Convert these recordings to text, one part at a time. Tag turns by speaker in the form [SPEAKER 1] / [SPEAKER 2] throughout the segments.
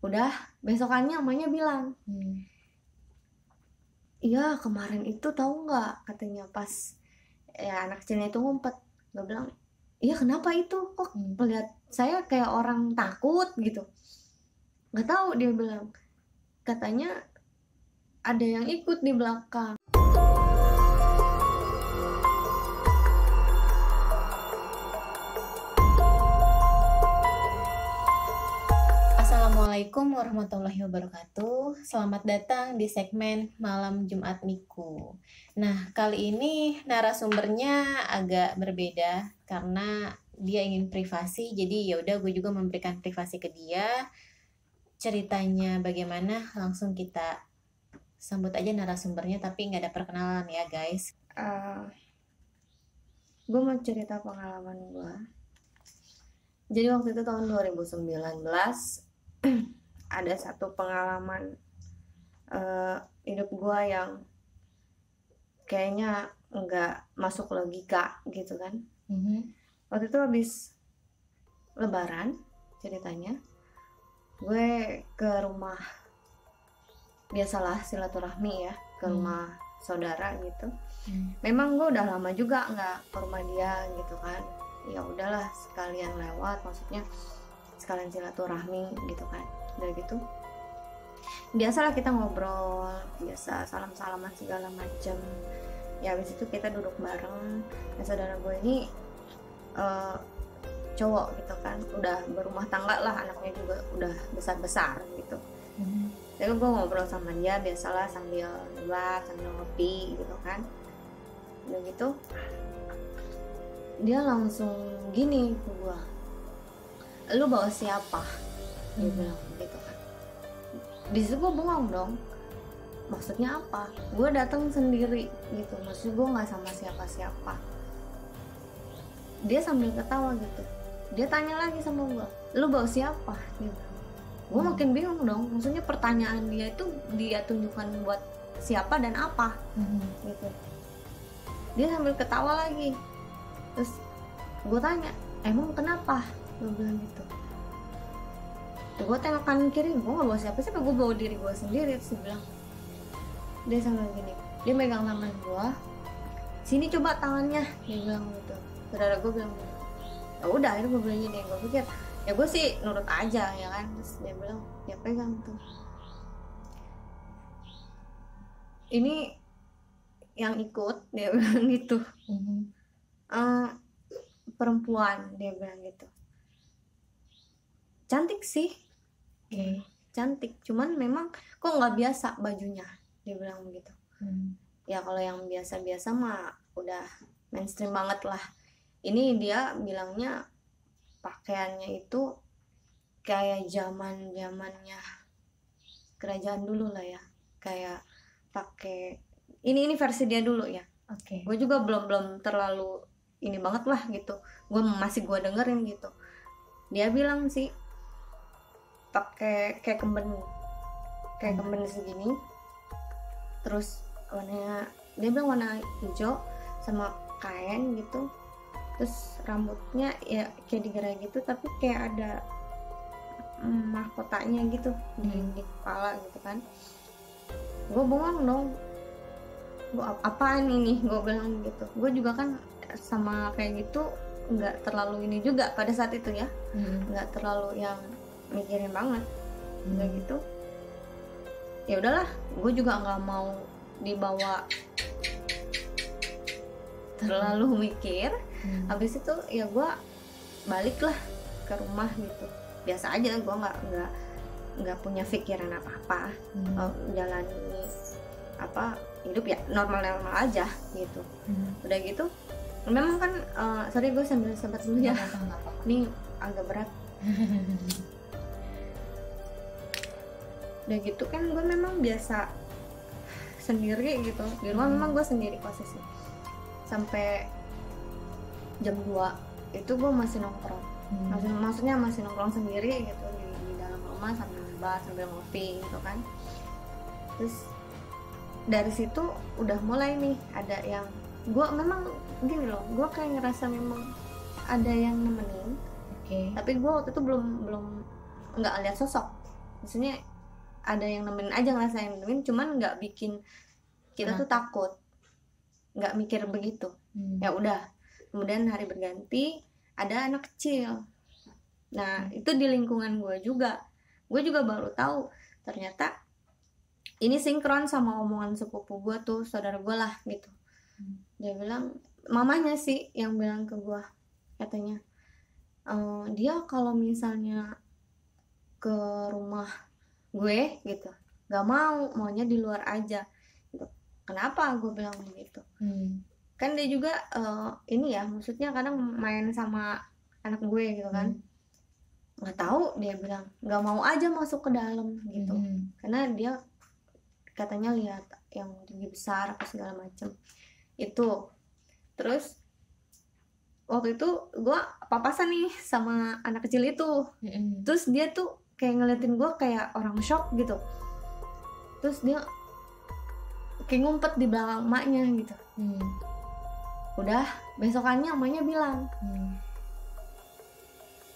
[SPEAKER 1] Udah besokannya emaknya bilang, iya kemarin itu tahu nggak, katanya pas ya anak kecilnya itu ngumpet. Gue bilang, iya kenapa itu, kok melihat saya kayak orang takut gitu. Nggak tahu, dia bilang katanya ada yang ikut di belakang.
[SPEAKER 2] Assalamualaikum warahmatullahi wabarakatuh. Selamat datang di segmen Malam Jumat Miku. Nah, kali ini narasumbernya agak berbeda karena dia ingin privasi. Jadi ya udah, gue juga memberikan privasi ke dia. Ceritanya bagaimana? Langsung kita sambut aja narasumbernya, tapi nggak ada perkenalan ya guys.
[SPEAKER 1] Gue mau cerita pengalaman gue. Jadi waktu itu tahun 2019 ada satu pengalaman hidup gue yang kayaknya nggak masuk logika gitu kan. Waktu itu habis lebaran ceritanya, gue ke rumah, biasalah silaturahmi ya, ke rumah saudara gitu. Memang gue udah lama juga nggak ke rumah dia gitu kan. Ya udahlah sekalian lewat, maksudnya sekalian silaturahmi gitu kan. Udah gitu biasalah kita ngobrol, biasa salam-salaman segala macem. Ya habis itu kita duduk bareng. Nah, saudara gue ini cowok gitu kan, udah berumah tangga lah, anaknya juga udah besar-besar gitu. Jadi gue ngobrol sama dia biasalah sambil ngebahas, sambil ngopi gitu kan. Udah gitu dia langsung gini ke gue, lu bawa siapa? Dia bilang gitu kan. Di situ gue bengong dong, maksudnya apa? Gue datang sendiri gitu, maksud gue nggak sama siapa-siapa. Dia sambil ketawa gitu, dia tanya lagi sama gue, lu bawa siapa? Gitu. Gue makin bingung dong, maksudnya pertanyaan dia itu dia tunjukkan buat siapa dan apa gitu. Dia sambil ketawa lagi. Terus gue tanya, emang kenapa? Gue bilang gitu. Tuh gue tengok kanan kiri, gue gak bawa siapa-siapa, gue bawa diri gue sendiri. Terus dia sambil gini, dia megang tangan gue, sini coba tangannya, dia bilang gitu. Saudara gue bilang gitu. Ya udah, akhirnya gue bilang gini, gue pikir ya gue sih nurut aja ya kan. Terus dia bilang, ya pegang tuh, ini yang ikut, dia bilang gitu. Perempuan, dia bilang gitu. Cantik sih, cantik, cuman memang kok nggak biasa bajunya, dia bilang begitu. Ya kalau yang biasa-biasa mah udah mainstream banget lah. Ini dia bilangnya pakaiannya itu kayak zamannya kerajaan dulu lah ya, kayak pakai ini versi dia dulu ya. Gue juga belum terlalu ini banget lah gitu, gue masih gue dengerin gitu. Dia bilang sih pakai kayak kemben segini, terus warnanya dia bilang warna hijau sama kain gitu. Terus rambutnya ya kayak digerai gitu, tapi kayak ada mahkotanya gitu di kepala gitu kan. Gue bengong dong, gue apaan ini, gue bilang gitu. Gue juga kan sama kayak gitu nggak terlalu ini juga pada saat itu ya, nggak terlalu yang mikirin banget. Udah gitu ya udahlah, gue juga nggak mau dibawa terlalu mikir. Habis itu ya gue balik lah ke rumah gitu, biasa aja. Gue nggak punya pikiran apa-apa, jalani apa hidup ya normal aja gitu. Udah gitu memang kan sorry gue sambil sempat dulu ya, ini agak berat. Udah gitu kan gue memang biasa sendiri gitu di rumah. Memang gue sendiri posisi sampai jam 2 itu gue masih nongkrong. Maksudnya masih nongkrong sendiri gitu di dalam rumah sambil ngebahas, sambil ngopi gitu kan. Terus dari situ udah mulai nih ada yang gue memang gini loh, gue kayak ngerasa memang ada yang nemenin. Tapi gue waktu itu belum nggak lihat sosok maksudnya ada yang nemenin aja, ngerasain nemenin, cuman nggak bikin kita tuh takut, nggak mikir begitu. Ya udah, kemudian hari berganti ada anak kecil. Nah itu di lingkungan gue juga baru tahu ternyata ini sinkron sama omongan sepupu gue tuh, saudara gue lah gitu. Dia bilang, mamanya sih yang bilang ke gue, katanya dia kalau misalnya ke rumah gue gitu nggak maunya di luar aja gitu. Kenapa gue bilang begitu? Kan dia juga ini ya, maksudnya kadang main sama anak gue gitu kan. Nggak tahu, dia bilang nggak mau aja masuk ke dalam gitu. Karena dia katanya lihat yang tinggi besar apa segala macem itu. Terus waktu itu gue papasan nih sama anak kecil itu. Terus dia tuh kayak ngeliatin gue kayak orang shock gitu. Terus dia kayak ngumpet di belakang emaknya gitu. Udah besokannya emaknya bilang,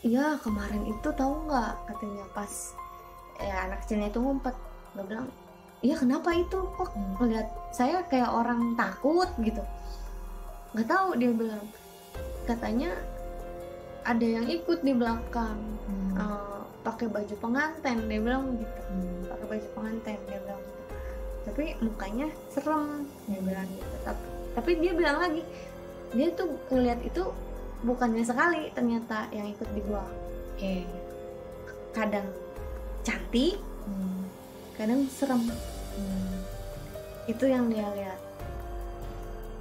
[SPEAKER 1] iya kemarin itu tahu nggak, katanya pas anak kecilnya itu ngumpet. Gue bilang, iya kenapa itu, kok ngeliat saya kayak orang takut gitu. Nggak tahu, dia bilang katanya ada yang ikut di belakang, pakai baju pengantin, dia bilang gitu. Pakai baju pengantin, dia bilang gitu. Tapi mukanya serem, dia bilang gitu. Tapi dia bilang lagi, dia tuh ngeliat itu bukannya sekali ternyata yang ikut di gua. Kadang cantik, kadang serem. Itu yang dia lihat.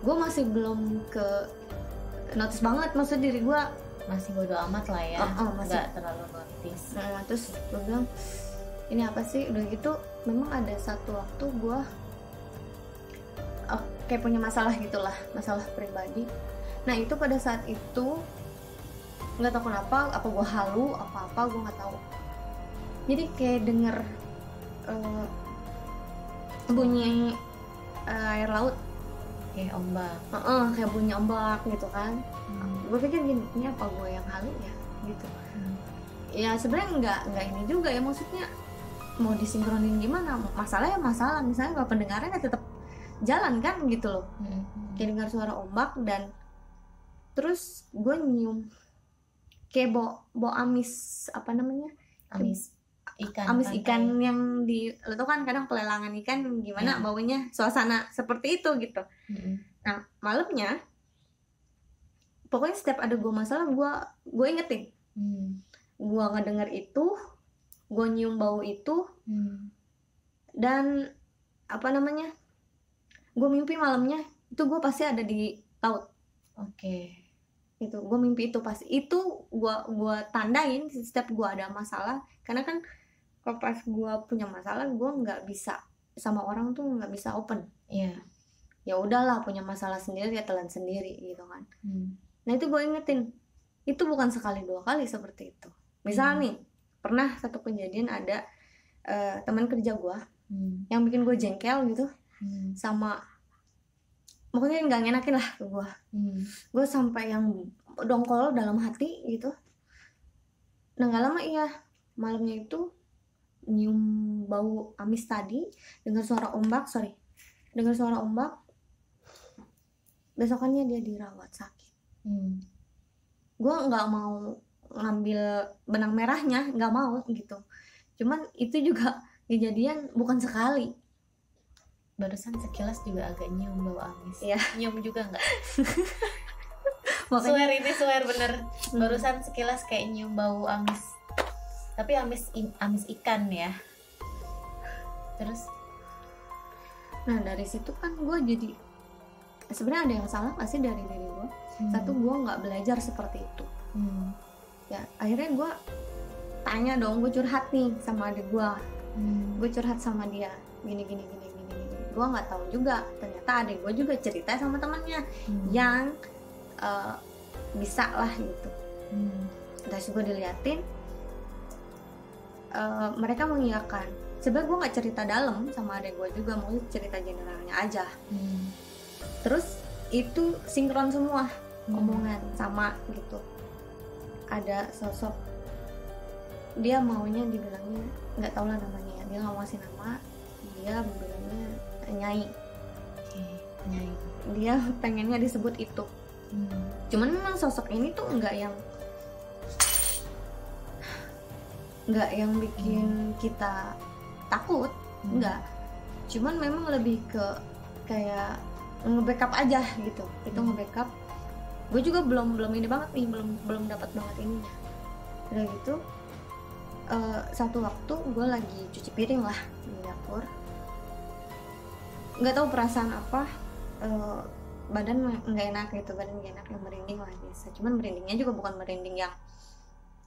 [SPEAKER 1] Gue masih belum ke notice banget, maksud diri gue
[SPEAKER 2] masih bodo amat lah ya, nggak terlalu notice.
[SPEAKER 1] Terus gue bilang, ini apa sih? Udah gitu memang ada satu waktu gue kayak punya masalah gitulah, masalah pribadi. Nah itu pada saat itu nggak tahu kenapa, apa gue halu apa gue nggak tahu. Jadi kayak denger bunyi air laut,
[SPEAKER 2] kayak ombak,
[SPEAKER 1] kayak bunyi ombak gitu kan. Gue pikir gini, ini apa gue yang halu ya gitu. Ya sebenarnya nggak ini juga ya, maksudnya mau disinkronin gimana, masalah ya masalah, misalnya kalau pendengarannya tetap jalan kan gitu loh. Kayak dengar suara ombak, dan terus gue nyium kayak bau amis, apa namanya,
[SPEAKER 2] amis
[SPEAKER 1] ikan yang di, lo tau kan kadang pelelangan ikan gimana baunya, suasana seperti itu gitu. Nah malamnya pokoknya setiap ada gue masalah, gue ingetin, gue ngedenger itu, gue nyium bau itu, dan apa namanya, gue mimpi malamnya itu gue pasti ada di laut. Itu gue mimpi itu, pas itu gue tandain setiap gue ada masalah, karena kan kalau pas gue punya masalah gue nggak bisa sama orang tuh, nggak bisa open. Ya udahlah, punya masalah sendiri ya telan sendiri gitu kan. Nah itu gue ingetin, itu bukan sekali dua kali seperti itu. Misal nih, pernah satu kejadian ada teman kerja gue yang bikin gue jengkel gitu, sama pokoknya nggak ngenakin lah ke gue. Gue sampai yang dongkol dalam hati gitu. Nah nggak lama malamnya itu nyium bau amis tadi, dengar suara ombak, besokannya dia dirawat sakit. Gue nggak mau ngambil benang merahnya, nggak mau gitu. Cuman itu juga kejadian bukan sekali.
[SPEAKER 2] Barusan sekilas juga agak nyium bau amis. Nyium juga nggak? Swear bener. Barusan sekilas kayak nyium bau amis. Tapi amis ikan ya. Terus?
[SPEAKER 1] Nah dari situ kan gue jadi, sebenarnya ada yang salah nggak sih dari diri gue? Satu, gue nggak belajar seperti itu. Ya akhirnya gue tanya dong, gue curhat nih sama adik gue. Gue curhat sama dia, gini. Gue nggak tahu juga, ternyata adik gue juga cerita sama temannya yang bisa lah gitu. Terus gue diliatin, mereka mengiyakan. Sebenarnya gue nggak cerita dalam sama adik gue juga, mau cerita generalnya aja. Terus itu sinkron semua omongan sama gitu. Ada sosok dia maunya dibilangnya nggak tahu lah namanya ya, dia nggak mau kasih nama, dia bilangnya Nyai.
[SPEAKER 2] Nyai.
[SPEAKER 1] Dia pengennya disebut itu. Cuman memang sosok ini tuh nggak yang bikin kita takut, enggak. Cuman memang lebih ke kayak nge-backup aja gitu. Itu nge-backup. Gue juga belum ini banget nih, belum dapat banget ininya. Udah gitu satu waktu gue lagi cuci piring lah di dapur. Nggak tahu perasaan apa, badan nggak enak gitu, badan nggak enak, yang merinding lah biasa. Cuman merindingnya juga bukan merinding yang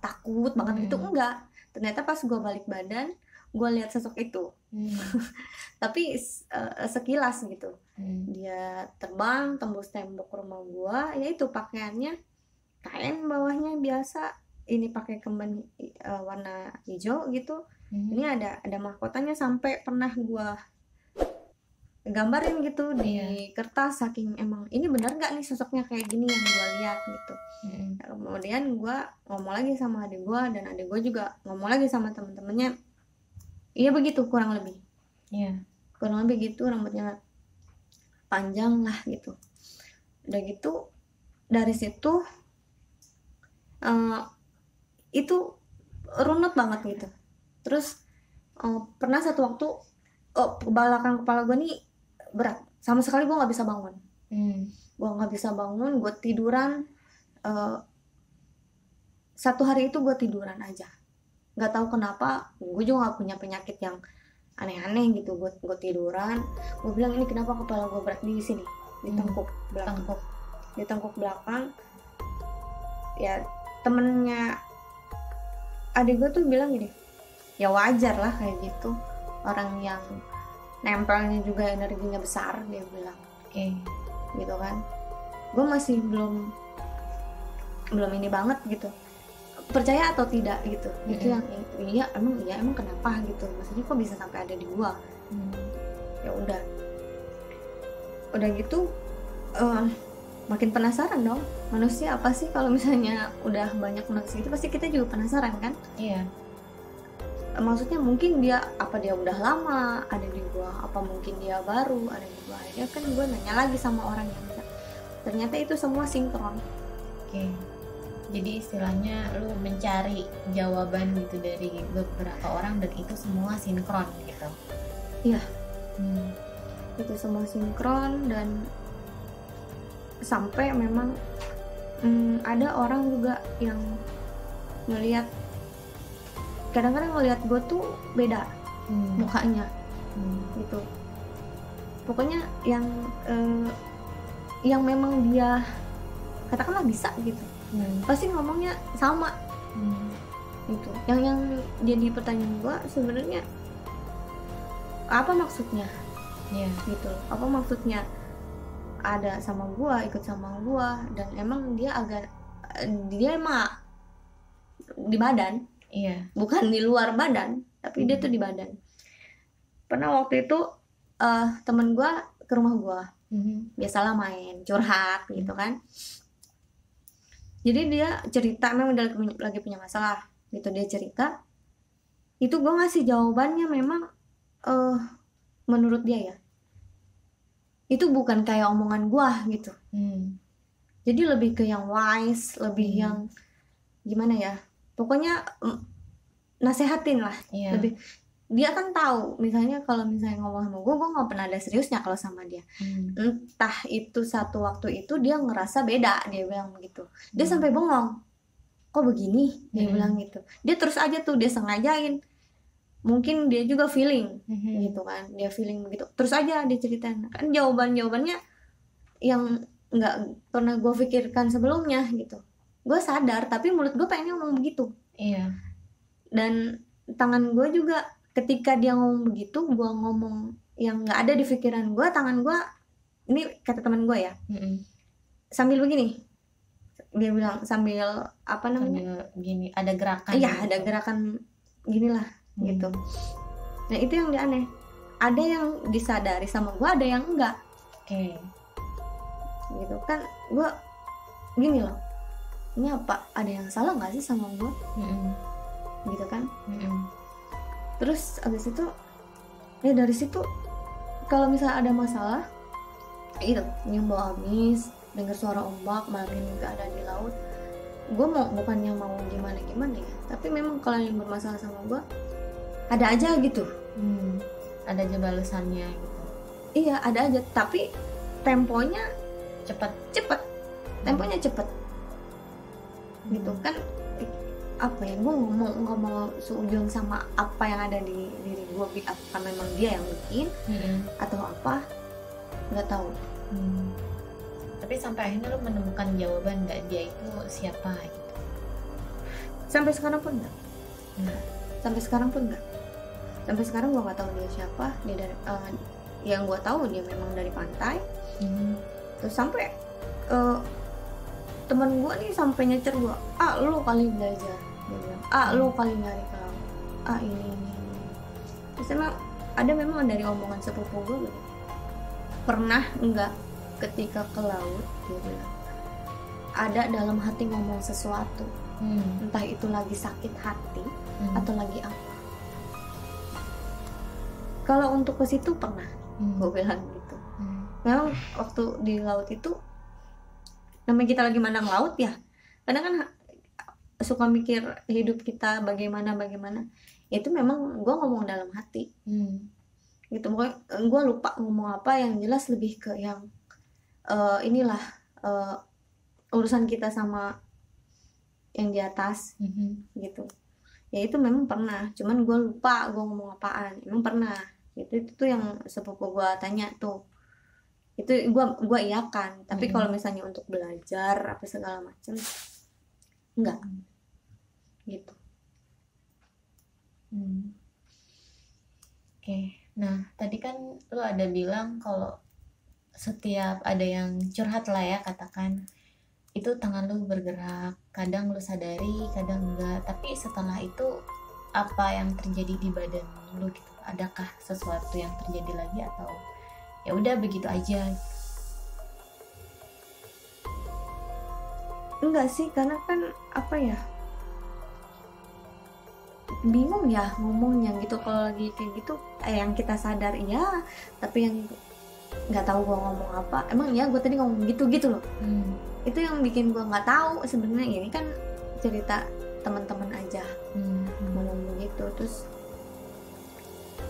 [SPEAKER 1] takut banget gitu, enggak. Ternyata pas gue balik badan, gue lihat sosok itu. Tapi sekilas gitu. Dia terbang tembus tembok rumah gue, yaitu pakaiannya kain bawahnya biasa, ini pakai kemben warna hijau gitu. Ini ada mahkotanya, sampai pernah gue gambarin gitu di kertas, saking emang ini benar nggak nih sosoknya kayak gini yang gue lihat gitu. Kemudian gue ngomong lagi sama adik gue, dan adik gue juga ngomong lagi sama temen-temennya, iya begitu kurang lebih. Kurang lebih gitu, rambutnya panjang lah gitu. Udah gitu dari situ itu runut banget gitu. Terus pernah satu waktu belakang kepala gue nih berat, sama sekali gue nggak bisa bangun. Gue nggak bisa bangun, gue tiduran. Satu hari itu gue tiduran aja, nggak tahu kenapa. Gue juga nggak punya penyakit yang aneh-aneh gitu. Gue tiduran, gue bilang ini kenapa kepala gue berat di sini, di tengkuk belakang. Ya temennya adik gue tuh bilang gini, ya wajar lah kayak gitu, orang yang nempelnya juga energinya besar, dia bilang. Gitu kan. Gue masih belum ini banget gitu, percaya atau tidak gitu. Itu yang emang kenapa gitu, maksudnya kok bisa sampai ada di gua. Ya udah gitu makin penasaran dong, manusia apa sih kalau misalnya udah banyak nonton itu, pasti kita juga penasaran kan. Maksudnya mungkin dia udah lama ada di gua, apa mungkin dia baru ada di gua. Ya kan gue nanya lagi sama orang yang bisa, ternyata itu semua sinkron.
[SPEAKER 2] Jadi istilahnya lu mencari jawaban gitu dari beberapa orang, dan itu semua sinkron gitu.
[SPEAKER 1] Iya. Itu semua sinkron, dan sampai memang ada orang juga yang ngelihat, kadang-kadang ngelihat gue tuh beda mukanya gitu. Pokoknya yang memang dia katakanlah bisa gitu, pasti ngomongnya sama gitu. Yang jadi pertanyaan gue sebenarnya apa maksudnya gitu, apa maksudnya ada sama gue, ikut sama gue, dan emang dia emang di badan, bukan di luar badan, tapi dia tuh di badan. Pernah waktu itu temen gue ke rumah gue, biasalah main curhat gitu kan. Jadi dia cerita, memang dia lagi punya masalah gitu, dia cerita. Itu gue ngasih jawabannya memang menurut dia ya, itu bukan kayak omongan gue gitu. Jadi lebih ke yang wise, lebih yang gimana ya, pokoknya nasehatin lah. Lebih, dia kan tahu misalnya kalau misalnya ngomong sama gue nggak pernah ada seriusnya kalau sama dia. Entah itu satu waktu itu dia ngerasa beda, dia bilang begitu. Dia sampai bengong, kok begini, dia bilang gitu. Dia terus aja tuh, dia sengajain, mungkin dia juga feeling gitu kan, dia feeling begitu. Terus aja dia ceritain, kan jawabannya yang nggak pernah gue pikirkan sebelumnya gitu. Gue sadar, tapi mulut gue pengen ngomong begitu. Dan tangan gue juga ketika dia ngomong begitu, gue ngomong yang nggak ada di pikiran gue, tangan gue ini kata teman gue ya, sambil begini, dia bilang sambil apa namanya,
[SPEAKER 2] sambil gini, ada gerakan.
[SPEAKER 1] Ada gerakan gini lah gitu. Nah itu yang dia aneh, ada yang disadari sama gue, ada yang enggak. Gitu kan, gue gini loh, ini apa ada yang salah nggak sih sama gue? gitu kan.
[SPEAKER 2] Mm-mm.
[SPEAKER 1] Terus abis itu ya dari situ kalau misalnya ada masalah itu yang bawa amis, dengar suara ombak, bayangin keadaan di laut, gue mau bukannya mau gimana ya, tapi memang kalau yang bermasalah sama gue ada aja gitu.
[SPEAKER 2] Ada aja balasannya gitu.
[SPEAKER 1] Iya ada aja, tapi temponya
[SPEAKER 2] Cepat.
[SPEAKER 1] temponya cepet gitu kan. Apa ya, gue nggak mau seujung sama apa yang ada di diri gue, apakah memang dia yang bikin atau apa, nggak tahu.
[SPEAKER 2] Tapi sampai akhirnya lo menemukan jawaban nggak dia itu siapa gitu?
[SPEAKER 1] Sampai sekarang pun nggak.
[SPEAKER 2] Nggak.
[SPEAKER 1] Sampai sekarang gue nggak tahu dia siapa. Dia dari yang gue tahu dia memang dari pantai. Terus sampai teman gue nih sampai nyecer gue, lu kali belajar, dia bilang, lu kali nyari ke laut, ini. Terus emang ada memang dari omongan sepupu gue gitu, pernah enggak ketika ke laut, dia bilang ada dalam hati ngomong sesuatu, entah itu lagi sakit hati atau lagi apa. Kalau untuk ke situ pernah, gue bilang gitu. Memang waktu di laut itu, namanya kita lagi mandang laut ya, kadang kan suka mikir hidup kita bagaimana. Itu memang gue ngomong dalam hati gitu. Pokoknya gue lupa ngomong apa, yang jelas lebih ke yang inilah urusan kita sama yang di atas gitu. Ya itu memang pernah, cuman gue lupa gue ngomong apaan. Emang pernah gitu. Itu tuh yang sepupu gue tanya tuh, itu gue iyakan. Tapi kalau misalnya untuk belajar apa segala macam enggak gitu.
[SPEAKER 2] Oke. Nah tadi kan lo ada bilang kalau setiap ada yang curhat lah ya, katakan itu tangan lo bergerak, kadang lo sadari kadang enggak. Tapi setelah itu apa yang terjadi di badan lo gitu? Adakah sesuatu yang terjadi lagi atau ya udah begitu aja?
[SPEAKER 1] Enggak sih, karena kan apa ya, bingung ya ngomongnya gitu. Kalau lagi kayak gitu yang kita sadar iya, tapi yang nggak tahu gue ngomong apa. Emang ya gue tadi ngomong gitu loh. Itu yang bikin gue nggak tahu sebenarnya. Ini kan cerita teman-teman aja ngomong begitu. Terus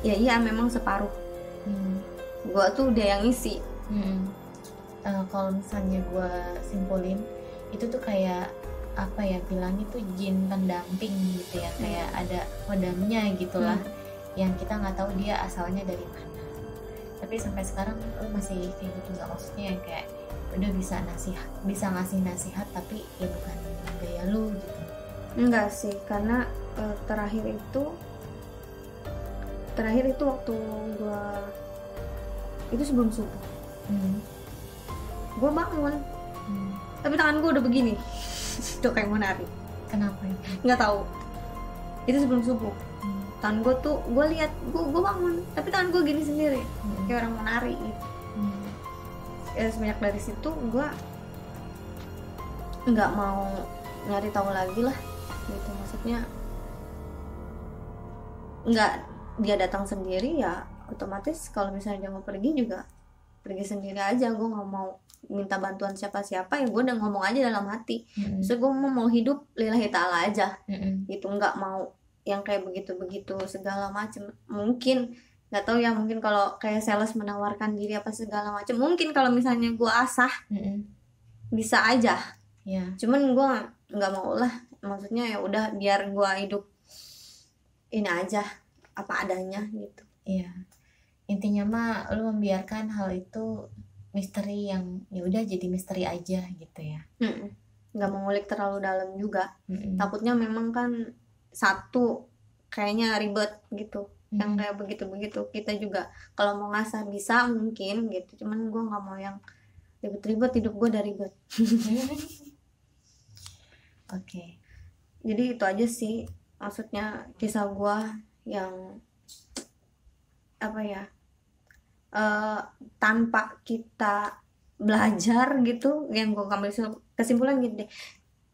[SPEAKER 1] ya iya memang separuh gue tuh udah yang isi.
[SPEAKER 2] Kalau misalnya gue simpulin, itu tuh kayak apa ya, bilangnya tuh jin pendamping gitu ya, kayak ada kodamnya gitulah, yang kita nggak tahu dia asalnya dari mana. Tapi sampai sekarang lo masih kayak gitu nggak? Maksudnya yang kayak udah bisa ngasih nasihat tapi ya bukan gaya lo gitu?
[SPEAKER 1] Enggak sih, karena terakhir itu waktu gue itu sebelum subuh, gue bangun tapi tangan gue udah begini tuh kayak mau nari.
[SPEAKER 2] Kenapa ya?
[SPEAKER 1] Nggak tahu, itu sebelum subuh. Tangan gue tuh, gue lihat gue bangun tapi tangan gue gini sendiri, kayak orang mau nari gitu. Ya semenjak dari situ gue nggak mau nyari tahu lagi lah gitu. Maksudnya nggak, dia datang sendiri ya otomatis kalau misalnya dia mau pergi juga pergi sendiri aja. Gue nggak mau minta bantuan siapa-siapa, ya gue udah ngomong aja dalam hati. So gue mau hidup lillahi ta'ala aja gitu, nggak mau yang kayak begitu segala macem. Mungkin nggak tahu ya, mungkin kalau kayak sales menawarkan diri apa segala macem, mungkin kalau misalnya gue asah bisa aja
[SPEAKER 2] ya.
[SPEAKER 1] Cuman gue nggak mau lah, maksudnya ya udah biar gue hidup ini aja apa adanya gitu.
[SPEAKER 2] Iya, intinya mah lu membiarkan hal itu misteri, yang ya udah jadi misteri aja gitu ya.
[SPEAKER 1] Nggak mau ngulik terlalu dalam juga. Takutnya memang kan satu kayaknya ribet gitu, yang kayak begitu kita juga kalau mau ngasah bisa mungkin gitu, cuman gue nggak mau yang ribet-ribet, hidup gue udah ribet.
[SPEAKER 2] Oke.
[SPEAKER 1] Jadi itu aja sih maksudnya kisah gue yang apa ya, tanpa kita belajar gitu. Yang gue ambil kesimpulan gitu deh,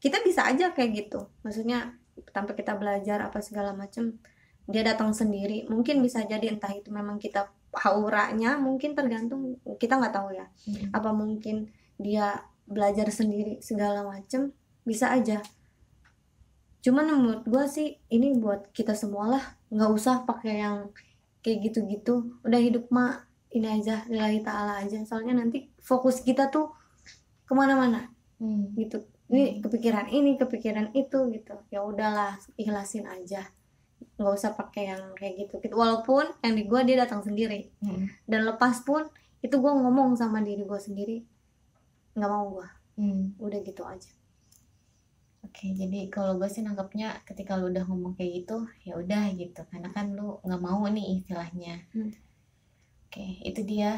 [SPEAKER 1] kita bisa aja kayak gitu. Maksudnya tanpa kita belajar apa segala macem, dia datang sendiri. Mungkin bisa jadi entah itu memang kita auranya, mungkin tergantung, kita nggak tahu ya. Apa mungkin dia belajar sendiri segala macem, bisa aja. Cuman menurut gue sih ini buat kita semua lah, nggak usah pakai yang kayak gitu-gitu. Udah hidup mah ini aja, lillahi ta'ala aja. Soalnya nanti fokus kita tuh kemana-mana gitu. Ini kepikiran itu gitu. Ya udahlah, ikhlasin aja. Nggak usah pakai yang kayak gitu. Walaupun yang di gue dia datang sendiri. Dan lepas pun itu gue ngomong sama diri gue sendiri, nggak mau gue. Udah gitu aja.
[SPEAKER 2] Oke, jadi kalau gue sih nangkepnya ketika lu udah ngomong kayak gitu, ya udah gitu, karena kan lu nggak mau nih istilahnya. Oke, itu dia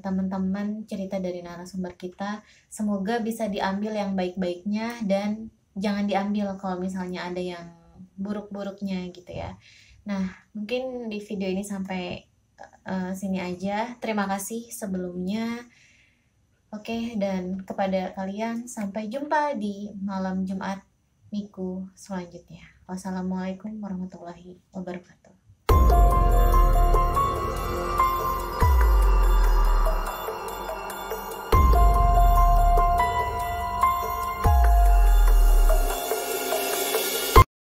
[SPEAKER 2] teman-teman cerita dari narasumber kita. Semoga bisa diambil yang baik-baiknya dan jangan diambil kalau misalnya ada yang buruk-buruknya gitu ya. Nah, mungkin di video ini sampai sini aja. Terima kasih sebelumnya. Oke, dan kepada kalian sampai jumpa di malam Jumat Miku selanjutnya. Wassalamualaikum warahmatullahi wabarakatuh.